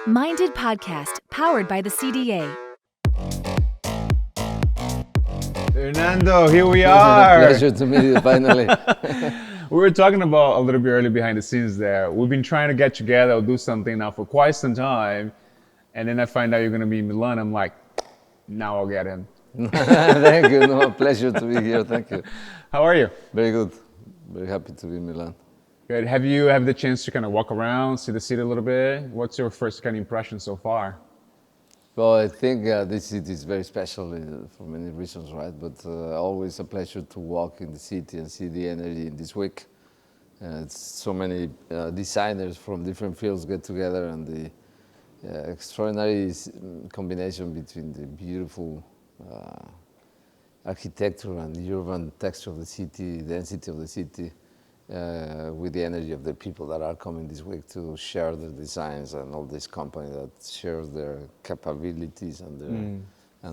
Minded Podcast, powered by the CDA. Fernando, here we are. Pleasure to meet you finally. We were talking about a little bit early behind the scenes there. We've been trying to get together or do something now for quite some time. And then I find out you're going to be in Milan. I'm like, now I'll get in. Thank you. No, pleasure to be here. Thank you. How are you? Very good. Very happy to be in Milan. Good. Have you had the chance to kind of walk around, see the city a little bit? What's your first kind of impression so far? Well, I think this city is very special for many reasons, right? But always a pleasure to walk in the city and see the energy in this week. It's so many designers from different fields get together, and the extraordinary combination between the beautiful architecture and the urban texture of the city, the density of the city, with the energy of the people that are coming this week to share their designs, and all this company that shares their capabilities and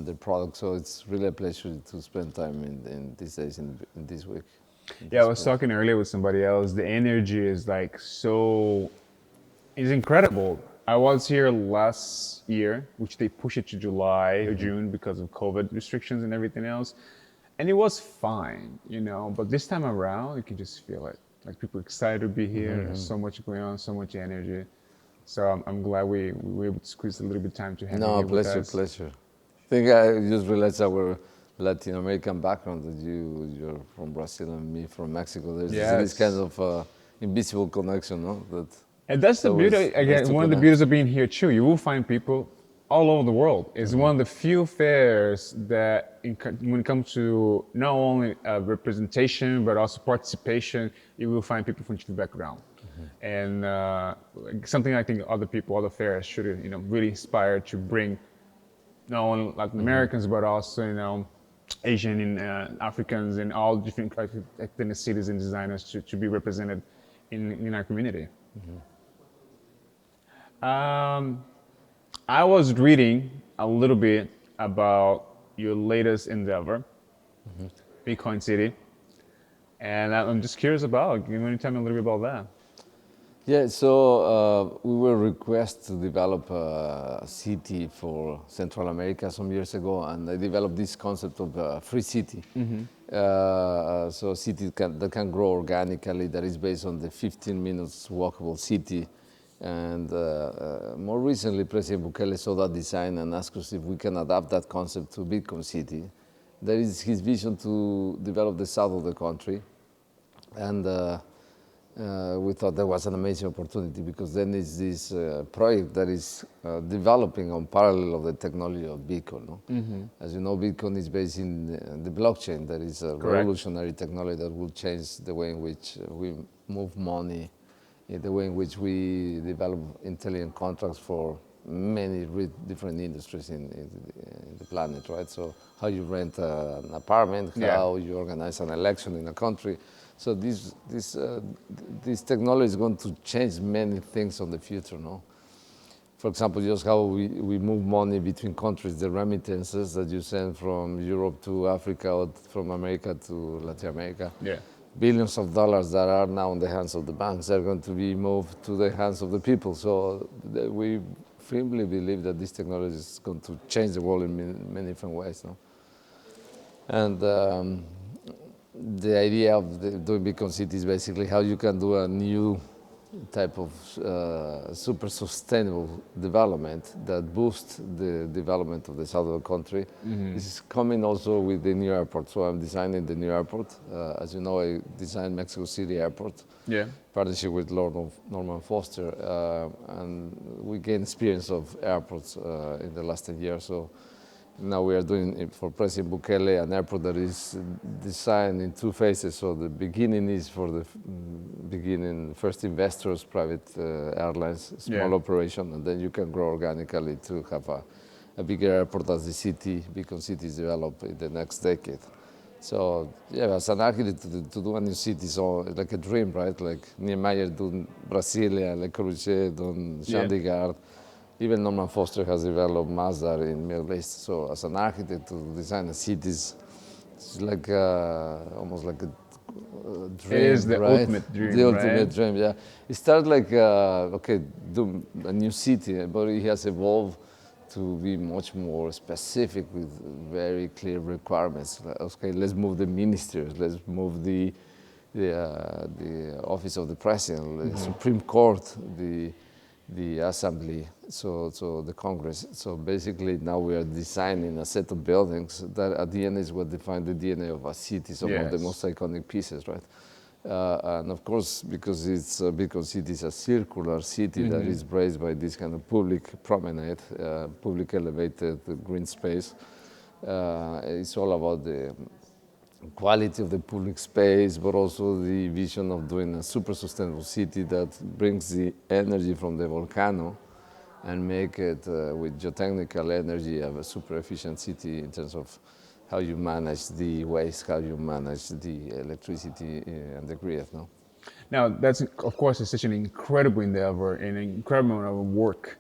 their products. So it's really a pleasure to spend time in these days, in this week. Yeah, I was talking earlier with somebody else. The energy is like it's incredible. I was here last year, which they pushed it to July or June because of COVID restrictions and everything else. And it was fine, but this time around, you can just feel it. Like people excited to be here. There's so much going on, so much energy. So I'm glad we were able to squeeze a little bit of time to have you here with us. Pleasure. I think I just realized our Latin American background, that you're from Brazil and me from Mexico. There's this kind of invisible connection, no? And that's the beauty, again, one of the beauties of being here too. You will find people all over the world. It's one of the few fairs that, when it comes to not only representation, but also participation, you will find people from different backgrounds. And something I think other fairs should really inspire to bring not only Latin Americans, but also, Asian and Africans and all different ethnicities and designers to be represented in our community. I was reading a little bit about your latest endeavor, Bitcoin City, and I'm just curious about. You want to tell me a little bit about that? Yeah, so we were requested to develop a city for Central America some years ago, and I developed this concept of free city. So a city that can grow organically, that is based on the 15 minutes walkable city. And more recently, President Bukele saw that design and asked us if we can adapt that concept to Bitcoin City. That is his vision to develop the south of the country. And we thought that was an amazing opportunity, because then it's this project that is developing on parallel of the technology of Bitcoin. No? As you know, Bitcoin is based in the blockchain. That is a revolutionary technology that will change the way in which we move money, the way in which we develop intelligent contracts for many different industries in the planet, right? So how you rent an apartment, how you organize an election in a country. So this technology is going to change many things on the future, no? For example, just how we move money between countries, the remittances that you send from Europe to Africa, or from America to Latin America. Yeah. Billions of dollars that are now in the hands of the banks are going to be moved to the hands of the people. So we firmly believe that this technology is going to change the world in many different ways. No? And the idea of doing Bitcoin City is basically how you can do a new type of super sustainable development that boosts the development of the south of the country. This is coming also with the new airport. So I'm designing the new airport. As you know, I designed Mexico City Airport. Yeah. Partnership with Lord Norman Foster, and we gained experience of airports in the last 10 years. So now we are doing for President Bukele an airport that is designed in two phases. So the beginning is for the first investors, private airlines, small operation, and then you can grow organically to have a bigger airport as the city, Bitcoin City, is developed in the next decade. So yeah, as an architect, to do a new city is like a dream, right? Like Niemeyer doing Brasilia, Le Corbusier doing Chandigarh. Even Norman Foster has developed Masdar in Middle East. So as an architect, to design a city is like almost like a dream, It is the right? ultimate dream, The right? ultimate dream, yeah. It started like, okay, do a new city, but it has evolved to be much more specific with very clear requirements. Like, okay, let's move the ministers, let's move the office of the president, the Supreme Court, the assembly, so the Congress. So basically now we are designing a set of buildings that at the end is what define the DNA of a city, some of the most iconic pieces, right? And of course, because city is a circular city that is braced by this kind of public promenade, public elevated green space, it's all about the quality of the public space, but also the vision of doing a super sustainable city that brings the energy from the volcano and make it with geotechnical energy a super efficient city in terms of how you manage the waste, how you manage the electricity and the grid. No? Now, that's, of course, is such an incredible endeavor and an incredible amount of work.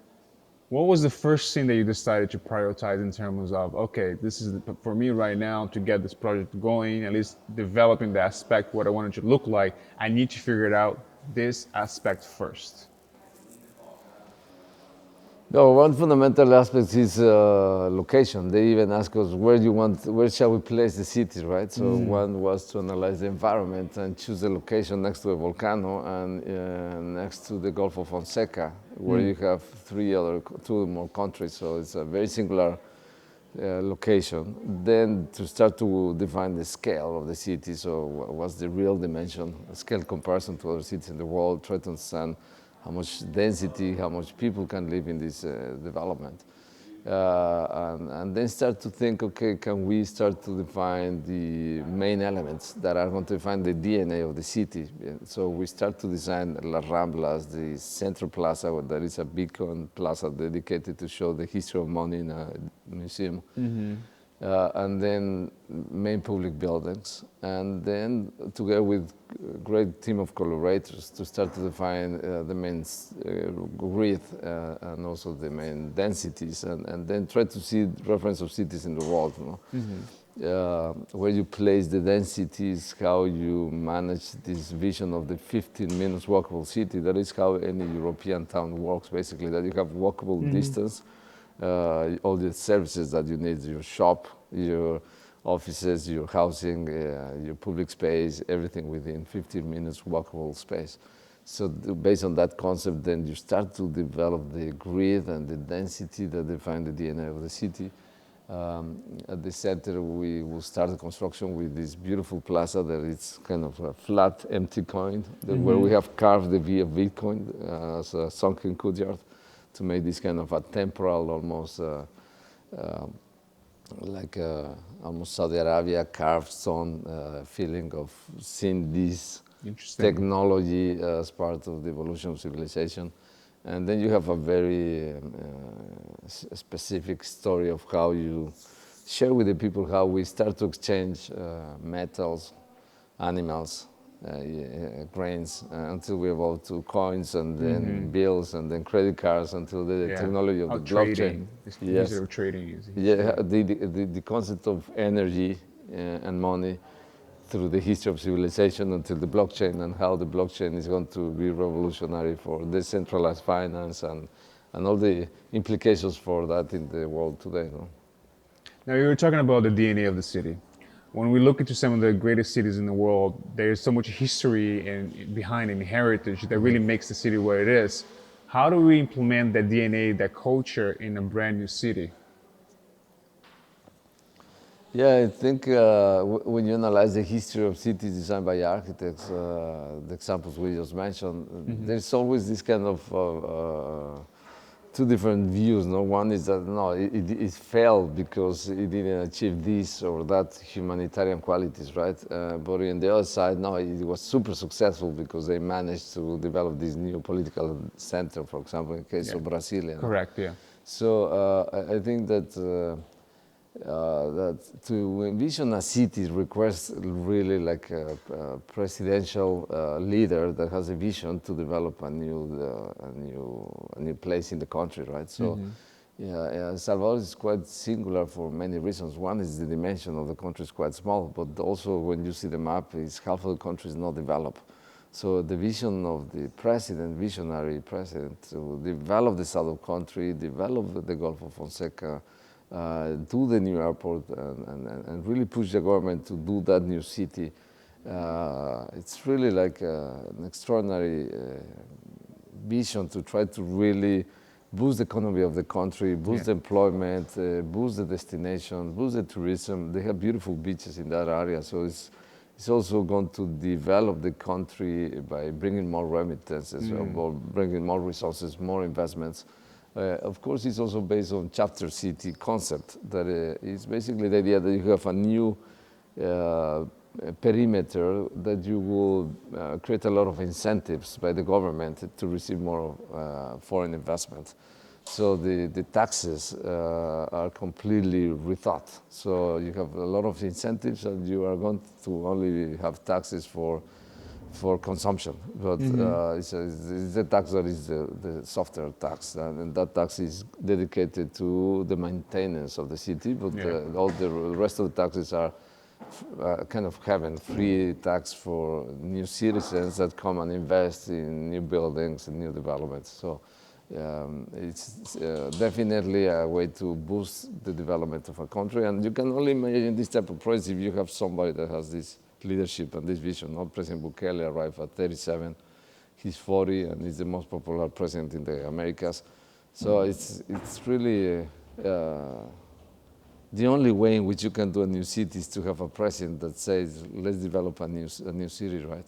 What was the first thing that you decided to prioritize in terms of, okay, this is for me right now to get this project going, at least developing the aspect, what I want it to look like, I need to figure it out this aspect first? No, one fundamental aspect is location. They even ask us where shall we place the city, right? So one was to analyze the environment and choose the location next to a volcano and next to the Gulf of Fonseca, where you have two more countries. So it's a very singular location. Then to start to define the scale of the city. So what's the real dimension, scale comparison to other cities in the world, try to understand how much density, how much people can live in this development. And then start to think, okay, can we start to define the main elements that are going to define the DNA of the city? So we start to design Las Ramblas, the central plaza, where there is a beacon plaza dedicated to show the history of money in a museum. And then main public buildings, and then together with a great team of collaborators to start to define the main grid and also the main densities, and then try to see reference of cities in the world, you know? Where you place the densities, how you manage this vision of the 15 minutes walkable city. That is how any European town works, basically, that you have walkable distance, all the services that you need, your shop, your offices, your housing, your public space, everything within 15 minutes walkable space. So based on that concept, then you start to develop the grid and the density that define the DNA of the city. At the center, we will start the construction with this beautiful plaza that is kind of a flat, empty coin, where we have carved the V of Bitcoin as a sunken courtyard, to make this kind of a temporal, almost like almost Saudi Arabia carved stone feeling of seeing this technology as part of the evolution of civilization. And then you have a very specific story of how you share with the people how we start to exchange metals, animals, grains, until we evolve to coins and then bills and then credit cards until the technology of the blockchain. Yes, trading is. Yeah, the concept of energy and money through the history of civilization until the blockchain, and how the blockchain is going to be revolutionary for decentralized finance and all the implications for that in the world today. No? Now, you were talking about the DNA of the city. When we look into some of the greatest cities in the world, there's so much history and behind and heritage that really makes the city what it is. How do we implement that DNA, that culture in a brand new city? Yeah, I think when you analyze the history of cities designed by architects, the examples we just mentioned, there's always this kind of two different views. No, one is that no, it failed because it didn't achieve this or that humanitarian qualities, right? But on the other side, no, it was super successful because they managed to develop this new political center, for example, in the case of Brazil. You know? Correct. Yeah. So I think that to envision a city requires really like a presidential leader that has a vision to develop a new place in the country, right? So Yeah, Salvador is quite singular for many reasons. One is the dimension of the country is quite small, but also when you see the map, is half of the country is not developed. So the vision of the president, visionary president, to develop the south of country, develop the Gulf of Fonseca, do the new airport, and really push the government to do that new city. It's really like an extraordinary vision to try to really boost the economy of the country, boost the employment, boost the destination, boost the tourism. They have beautiful beaches in that area, so it's also going to develop the country by bringing more remittances, or bringing more resources, more investments. Of course, it's also based on chapter city concept, that is basically the idea that you have a new perimeter, that you will create a lot of incentives by the government to receive more foreign investment. So the taxes are completely rethought. So you have a lot of incentives, and you are going to only have taxes for consumption. But it's a tax that is the softer tax, and that tax is dedicated to the maintenance of the city, but all the rest of the taxes are kind of having free tax for new citizens that come and invest in new buildings and new developments. So it's definitely a way to boost the development of a country. And you can only imagine this type of project if you have somebody that has this leadership and this vision. Not President Bukele arrived at 37, he's 40, and he's the most popular president in the Americas. So it's really the only way in which you can do a new city is to have a president that says, let's develop a new city, right?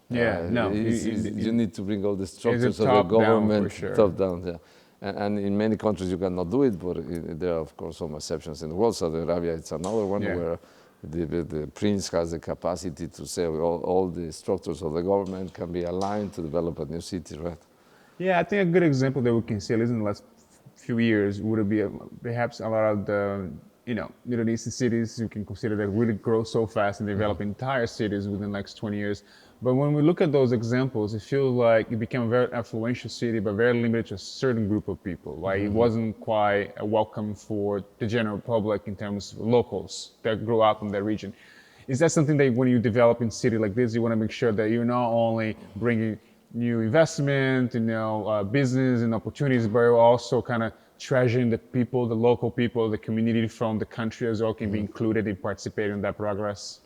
You need to bring all the structures of the government top down. Yeah. And in many countries you cannot do it, but there are of course some exceptions in the world. Saudi Arabia, it's another one where the prince has the capacity to say all the structures of the government can be aligned to develop a new city, right? Yeah, I think a good example that we can see, at least in the last few years, would be perhaps a lot of the Middle Eastern cities you can consider that really grow so fast and develop entire cities within the next 20 years. But when we look at those examples, it feels like it became a very influential city, but very limited to a certain group of people. Like it wasn't quite a welcome for the general public in terms of locals that grew up in that region. Is that something that when you develop in a city like this, you want to make sure that you're not only bringing new investment, business and opportunities, but you're also kind of treasuring the people, the local people, the community from the country as well can be included in participating in that progress?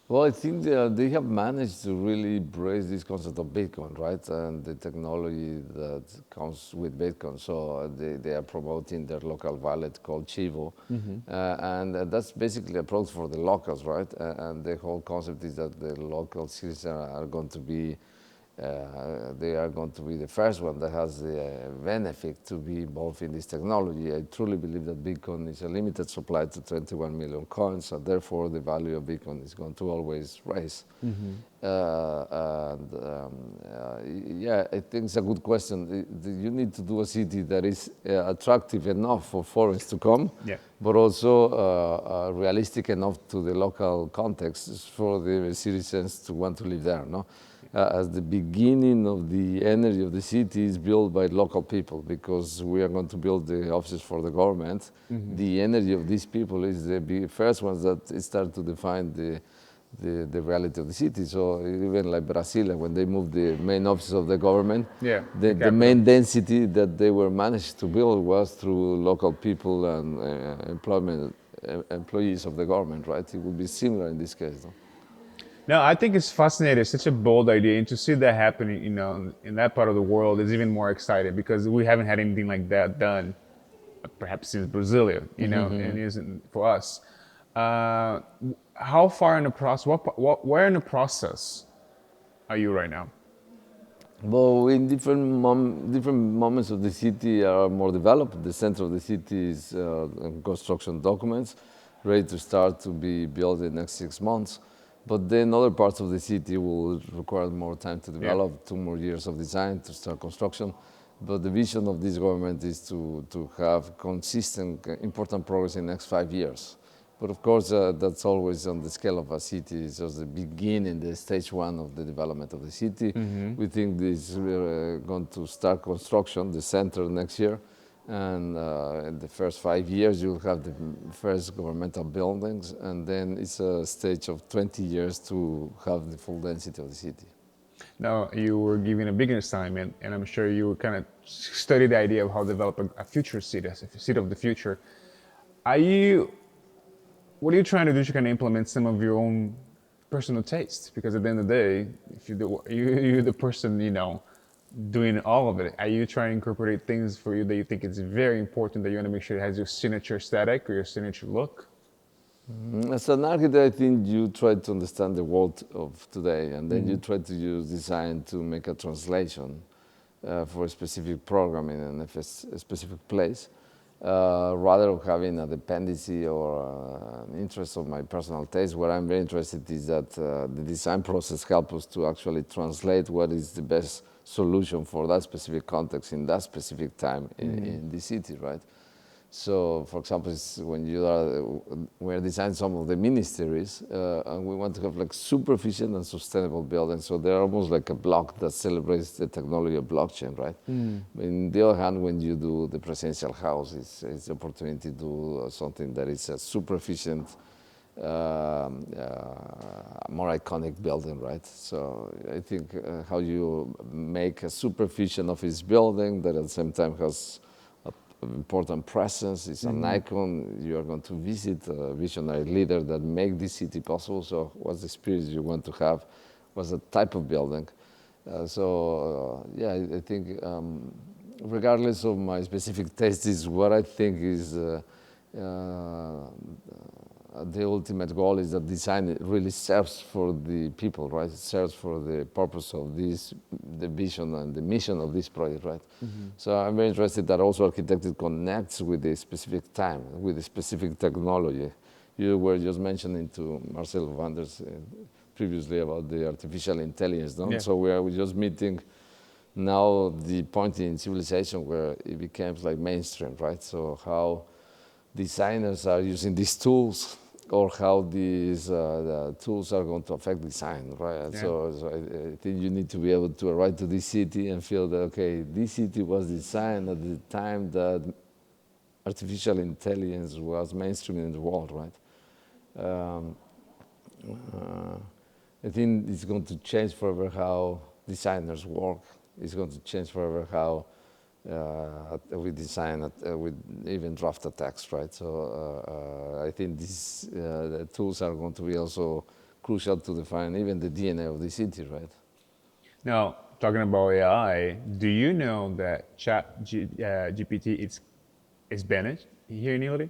Well, I think they have managed to really embrace this concept of Bitcoin, right? And the technology that comes with Bitcoin. So they are promoting their local wallet called Chivo. And that's basically a product for the locals, right? And the whole concept is that the local citizens are going to be the first one that has the benefit to be involved in this technology. I truly believe that Bitcoin is a limited supply to 21 million coins, and therefore the value of Bitcoin is going to always rise. I think it's a good question. You need to do a city that is attractive enough for foreigners to come, but also realistic enough to the local context for the citizens to want to live there. No? As the beginning of the energy of the city is built by local people, because we are going to build the offices for the government. The energy of these people is the first ones that start to define the reality of the city. So even like Brazil, when they moved the main offices of the government, the main density that they were managed to build was through local people and employees of the government, right? It would be similar in this case, though. No, I think it's fascinating. It's such a bold idea, and to see that happening, in that part of the world is even more exciting because we haven't had anything like that done, perhaps since Brasilia, and it isn't for us. How far in the process? Where in the process are you right now? Well, in different moments of the city are more developed. The center of the city is in construction documents, ready to start to be built in the next 6 months. But then other parts of the city will require more time to develop, 2 more years of design to start construction. But the vision of this government is to have consistent, important progress in the next 5 years. But of course, that's always on the scale of a city. It's just the beginning, the stage 1 of the development of the city. We think this we're going to start construction, the center, next year. And in the first 5 years, you'll have the first governmental buildings, and then it's a stage of 20 years to have the full density of the city. Now, you were given a bigger assignment, and I'm sure you kind of studied the idea of how to develop a future city, a city of the future. What are you trying to do to kind of implement some of your own personal taste? Because at the end of the day, if you're the person, doing all of it, are you trying to incorporate things for you that you think is very important, that you want to make sure it has your signature aesthetic or your signature look? As an architect, I think you try to understand the world of today, and then you try to use design to make a translation for a specific program in a specific place, rather than having a dependency or an interest of my personal taste. What I'm very interested is that the design process helps us to actually translate what is the best solution for that specific context in that specific time in the city, right? So, for example, when we're designing some of the ministries, and we want to have like super efficient and sustainable buildings. So they're almost like a block that celebrates the technology of blockchain, right? But on the other hand, when you do the presidential house, it's the opportunity to do something that is a super efficient, more iconic building, right? So I think how you make a super efficient office building that at the same time has important presence, it's an icon, you are going to visit a visionary leader that make this city possible. So what's the spirit you want to have? What's the type of building? I think regardless of my specific taste, is what I think is the ultimate goal is that design really serves for the people, right? It serves for the purpose of this, the vision and the mission of this project, right? So I'm very interested that also architecture connects with the specific time, with the specific technology. You were just mentioning to Marcelo Vanders previously about the artificial intelligence, no? Yeah. So we're just meeting now the point in civilization where it becomes like mainstream, right? So how designers are using these tools, or how these the tools are going to affect design, right? Yeah. So I think you need to be able to arrive to this city and feel that, okay, this city was designed at the time that artificial intelligence was mainstream in the world, right? I think it's going to change forever how designers work. It's going to change forever how we design, we even draft a text, right? So I think these the tools are going to be also crucial to define even the DNA of the city, right? Now, talking about AI, do you know that GPT is banned here in Italy?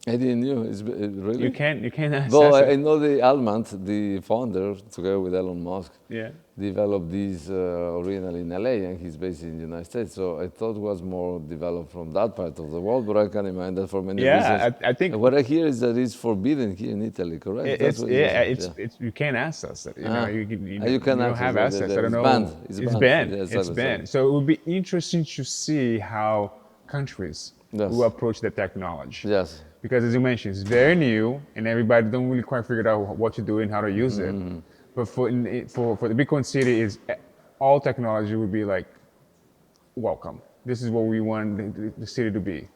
I didn't know. Really? You can't access Well, it. I know the Almant, the founder, together with Elon Musk, Yeah. developed this originally in LA, and he's based in the United States. So I thought it was more developed from that part of the world, but I can imagine that for many reasons. Yeah, I think What I hear is that it's forbidden here in Italy, correct? it's you can't access it. You know, You can don't have access access. it. I don't It's know. banned. It's banned. Yeah, It's exactly. banned. So it would be interesting to see how countries Yes. will approach the technology. Yes. Because as you mentioned, it's very new, and everybody don't really quite figure out what to do and how to use it. But for the Bitcoin City, is all technology would be like welcome. This is what we want the city to be.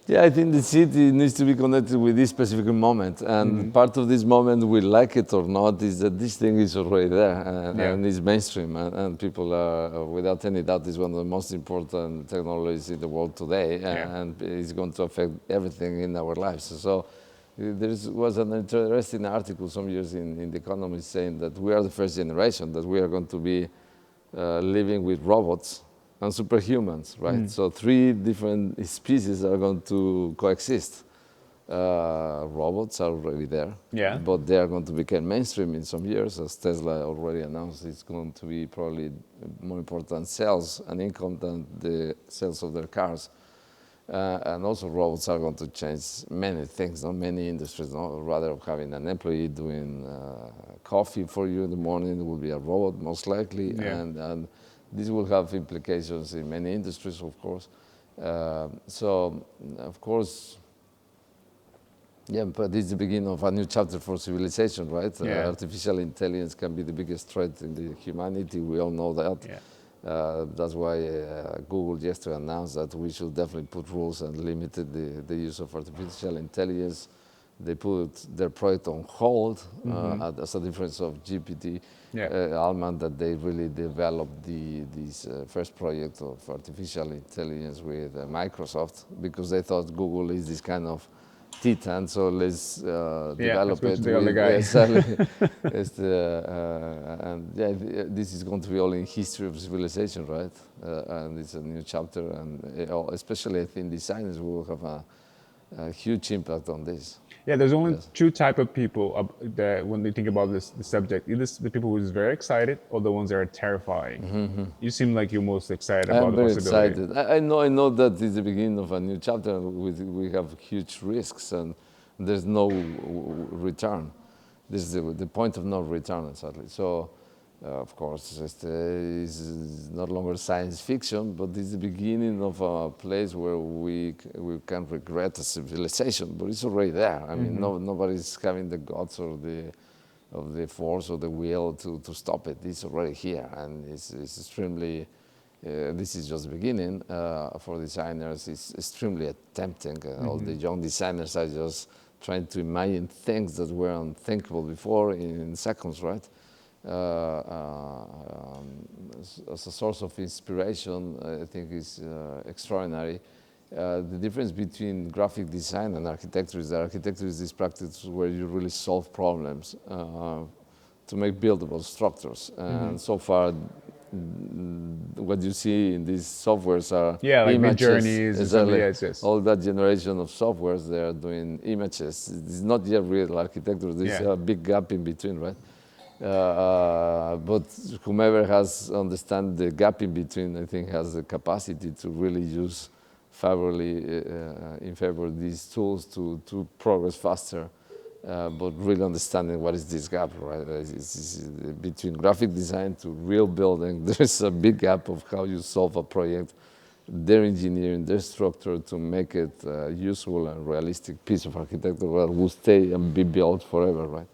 Yeah, I think the city needs to be connected with this specific moment. And part of this moment, we like it or not, is that this thing is already there and it's mainstream. And people are, without any doubt, is one of the most important technologies in the world today. And it's going to affect everything in our lives. So there was an interesting article some years in The Economist saying that we are the first generation, that we are going to be living with robots and superhumans, right? So 3 different species are going to coexist. Robots are already there, but they are going to become mainstream in some years, as Tesla already announced. It's going to be probably more important sales and income than the sales of their cars. And also robots are going to change many things, many industries. Rather than having an employee doing coffee for you in the morning, it will be a robot most likely. And this will have implications in many industries, of course. So, of course, but this is the beginning of a new chapter for civilization, right? Artificial intelligence can be the biggest threat in the humanity. We all know that. That's why Google yesterday announced that we should definitely put rules and limit the use of artificial intelligence. They put their project on hold as a difference of GPT. Yeah. Alman, that they really developed this first project of artificial intelligence with Microsoft, because they thought Google is this kind of titan, so let's develop let's it go to the other guy. exactly. And yeah, this is going to be all in history of civilization, right? And it's a new chapter, and especially I think designers will have a huge impact on this. Yeah, there's only two type of people that when they think about the subject, either the people who is very excited or the ones that are terrifying. You seem like you're most excited about I'm the very possibility. excited. I know that it's the beginning of a new chapter. We have huge risks, and there's no return. This is the point of no return, sadly. So, of course, it's not longer science fiction, but it's the beginning of a place where we can regret a civilization, but it's already there. I mean, nobody's having the guts or the force or the will to stop it. It's already here, and it's extremely. This is just the beginning for designers. It's extremely tempting. All the young designers are just trying to imagine things that were unthinkable before in seconds, right? As a source of inspiration, I think is extraordinary. The difference between graphic design and architecture is that architecture is this practice where you really solve problems to make buildable structures. And so far, what you see in these softwares are like images. Midjourneys and some, yes. All that generation of softwares, they are doing images. It's not yet real architecture. There's a big gap in between, right? But whomever has understand the gap in between, I think, has the capacity to really use in favor of these tools to progress faster. But really understanding what is this gap, right? It's between graphic design to real building, there's a big gap of how you solve a project, their engineering, their structure to make it a useful and realistic piece of architecture that will stay and be built forever, right?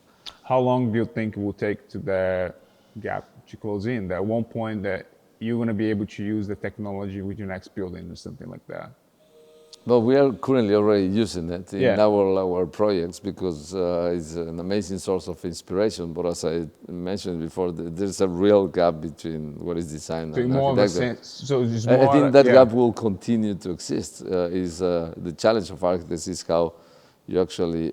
How long do you think it will take to the gap to close in? At one point that you're going to be able to use the technology with your next building or something like that? Well, we are currently already using it in our projects because it's an amazing source of inspiration. But as I mentioned before, there's a real gap between what is design and architecture. I think that gap will continue to exist. The challenge of architects is how you actually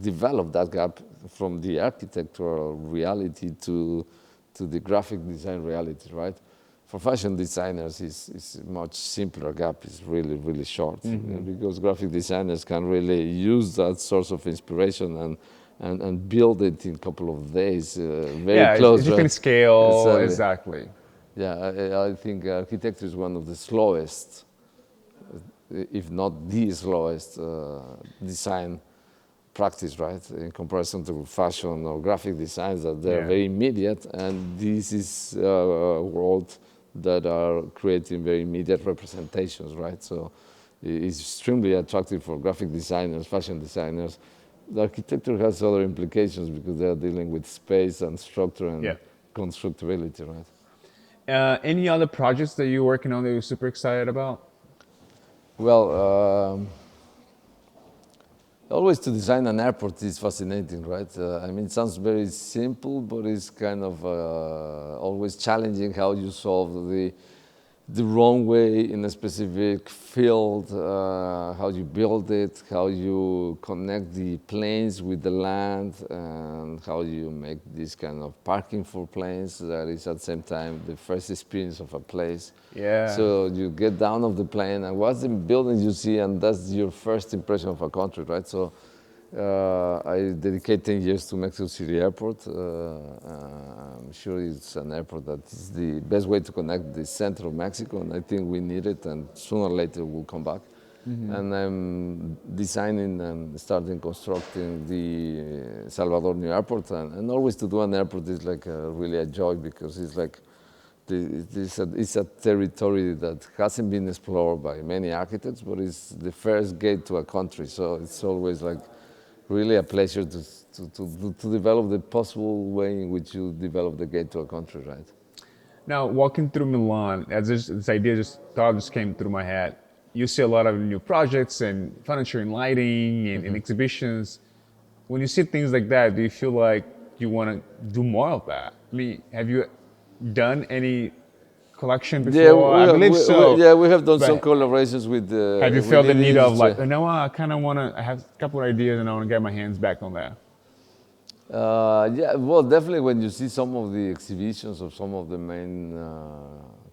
develop that gap from the architectural reality to the graphic design reality, right? For fashion designers, it's a much simpler gap. It's really, really short because graphic designers can really use that source of inspiration and build it in a couple of days, very close. You can scale, exactly. Yeah, I think architecture is one of the slowest, if not the slowest, design practice, right? In comparison to fashion or graphic designs, that they're very immediate, and this is a world that are creating very immediate representations, right? So it's extremely attractive for graphic designers, fashion designers. The architecture has other implications because they're dealing with space and structure and constructability, right? Any other projects that you're working on that you're super excited about? Well, always to design an airport is fascinating, right? I mean, it sounds very simple, but it's kind of always challenging how you solve the wrong way in a specific field, how you build it, how you connect the planes with the land, and how you make this kind of parking for planes that is at the same time the first experience of a place. Yeah. So you get down off the plane, and what's the buildings you see, and that's your first impression of a country, right? So I dedicate 10 years to Mexico City Airport. I'm sure it's an airport that is the best way to connect the center of Mexico, and I think we need it, and sooner or later we'll come back. And I'm designing and starting constructing the Salvador new airport, and always to do an airport is like really a joy because it's like it's a territory that hasn't been explored by many architects, but it's the first gate to a country. So it's always like really a pleasure to develop the possible way in which you develop the gate to a country, right? Now, walking through Milan, as this idea thought just came through my head. You see a lot of new projects and furniture and lighting and exhibitions. When you see things like that, do you feel like you want to do more of that? I mean, have you done any collection Yeah, before? I believe so. yeah, we have done some But collaborations have you felt the within the need of industry. like, you know what, I kind of want to, I have a couple of ideas and I want to get my hands back on that? Yeah, well, definitely when you see some of the exhibitions of some of the main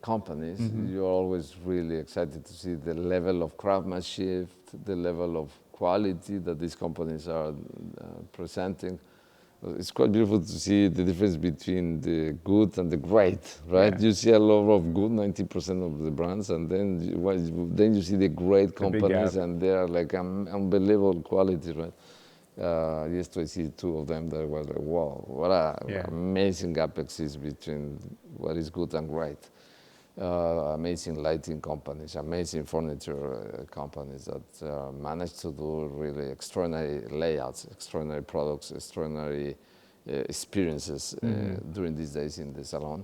companies, you're always really excited to see the level of craftsmanship, the level of quality that these companies are presenting. It's quite beautiful to see the difference between the good and the great, right? Yeah. You see a lot of good, 90% of the brands, and then then you see the great The big companies, gap. and they are like unbelievable quality, right? Yesterday, I see two of them that was like, wow, what a Yeah. amazing gap exists between what is good and great. Amazing lighting companies, amazing furniture companies that manage to do really extraordinary layouts, extraordinary products, extraordinary experiences during these days in the salon.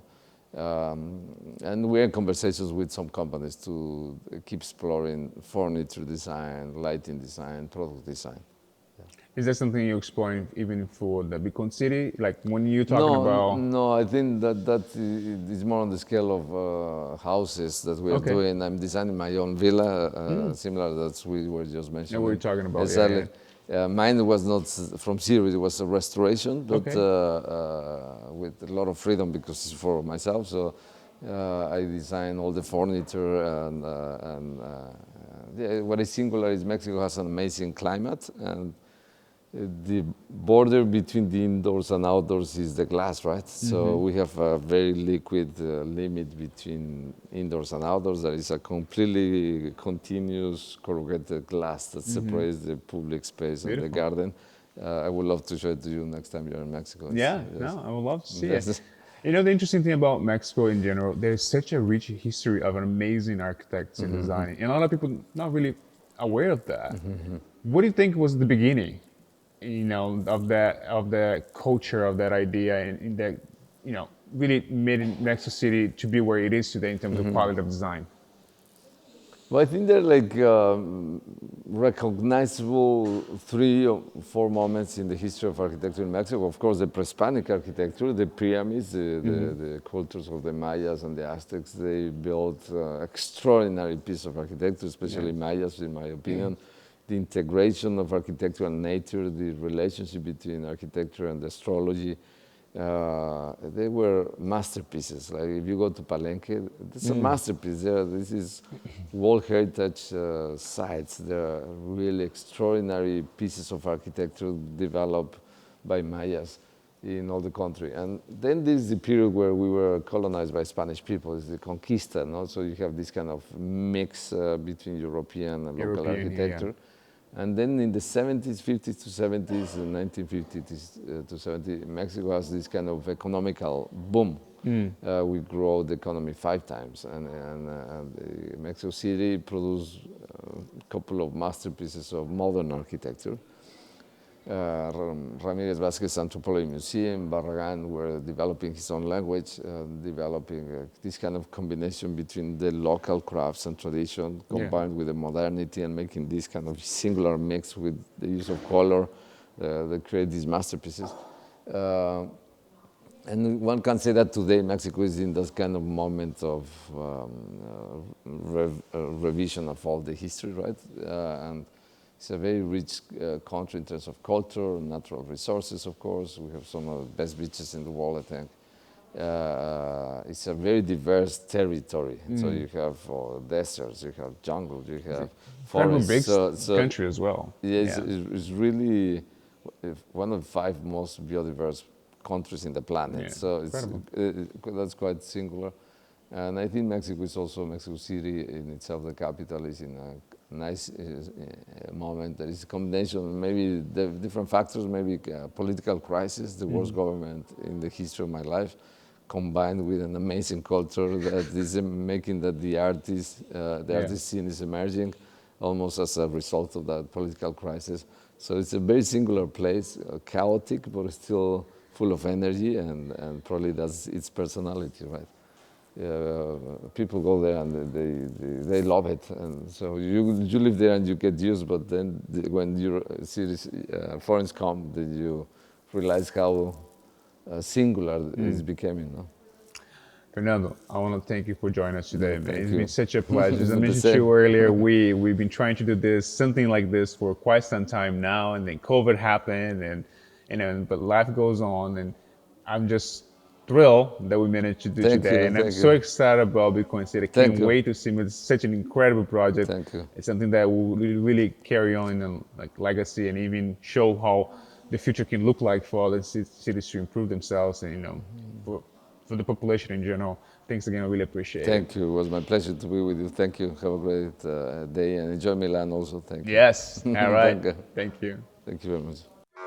And we're in conversations with some companies to keep exploring furniture design, lighting design, product design. Is that something you're exploring even for the Beacon City? Like when you're talking No, about, no, I think that is more on the scale of houses that we are okay, doing. I'm designing my own villa, similar that we were just now we're mentioning. talking about, yeah, Exactly. yeah. Mine was not from zero, it was a restoration, but Okay. with a lot of freedom because it's for myself. So I design all the furniture yeah, what is singular is Mexico has an amazing climate, and the border between the indoors and outdoors is the glass, right? So we have a very liquid limit between indoors and outdoors. There is a completely continuous corrugated glass that separates the public space and the Beautiful. garden. I would love to show it to you next time you're in Mexico. Yeah, Yes. no, I would love to see it. Yes. You know, the interesting thing about Mexico in general, there's such a rich history of an amazing architects and designing, and a lot of people not really aware of that. What do you think was the beginning, you know, of that culture, of that idea, and that, you know, really made Mexico City to be where it is today in terms of quality of design? Well, I think there are like recognizable 3 or 4 moments in the history of architecture in Mexico. Of course, the pre-Hispanic architecture, the pyramids, the cultures of the Mayas and the Aztecs, they built extraordinary piece of architecture, especially Mayas, in my opinion. The integration of architecture and nature, the relationship between architecture and astrology, they were masterpieces. Like if you go to Palenque, it's a masterpiece there. This is World Heritage sites. There are really extraordinary pieces of architecture developed by Mayas in all the country. And then this is the period where we were colonized by Spanish people. It's the Conquista, no? So you have this kind of mix between European and local European, architecture. yeah. And then in the 70s, 50s to 70s, and 1950s to 70s, Mexico has this kind of economical boom. We grow the economy 5 times, and Mexico City produced a couple of masterpieces of modern architecture. Ramirez Vasquez Anthropology Museum, Barragan were developing his own language, developing this kind of combination between the local crafts and tradition combined with the modernity and making this kind of singular mix with the use of color that create these masterpieces. And one can say that today Mexico is in this kind of moment of revision of all the history, right? And it's a very rich country in terms of culture, natural resources, of course. We have some of the best beaches in the world, I think. It's a very diverse territory. So you have deserts, you have jungle, you have forests. Big country as well. Yeah, it's really one of the 5 most biodiverse countries in the planet. Yeah, So that's quite singular. And I think Mexico City in itself, the capital, is in a nice moment. There is a combination, maybe the different factors, maybe political crisis, the worst government in the history of my life, combined with an amazing culture that is making that the artist scene is emerging almost as a result of that political crisis. So it's a very singular place, chaotic, but still full of energy, and probably that's its personality, right? people go there and they love it, and so you live there and you get used. But then when your series foreigners come, then you realize how singular it's becoming. No? Fernando, I want to thank you for joining us today, man. Thank It's you. been such a pleasure. As I The mentioned to same. you earlier, we've been trying to do something like this for quite some time now, and then COVID happened, and but life goes on, and I'm just thrilled that we managed to do Thank today, you, and I'm thank so you. excited about Bitcoin City. I Thank can't you. wait to see it. It's such an incredible project. Thank you. It's something that will really carry on in a legacy, and even show how the future can look like for other cities to improve themselves, and for the population in general. Thanks again, I really appreciate it. Thank you. It was my pleasure to be with you. Thank you. Have a great day and enjoy Milan also. Thank you. Yes, all right. Thank you. Thank you. Thank you very much.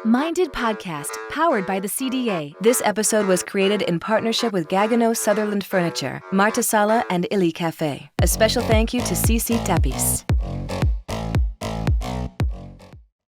Minded Podcast, powered by the CDA. This episode was created in partnership with Gagano Sutherland Furniture, Marta Sala, and Ili Cafe. A special thank you to CC Tapis.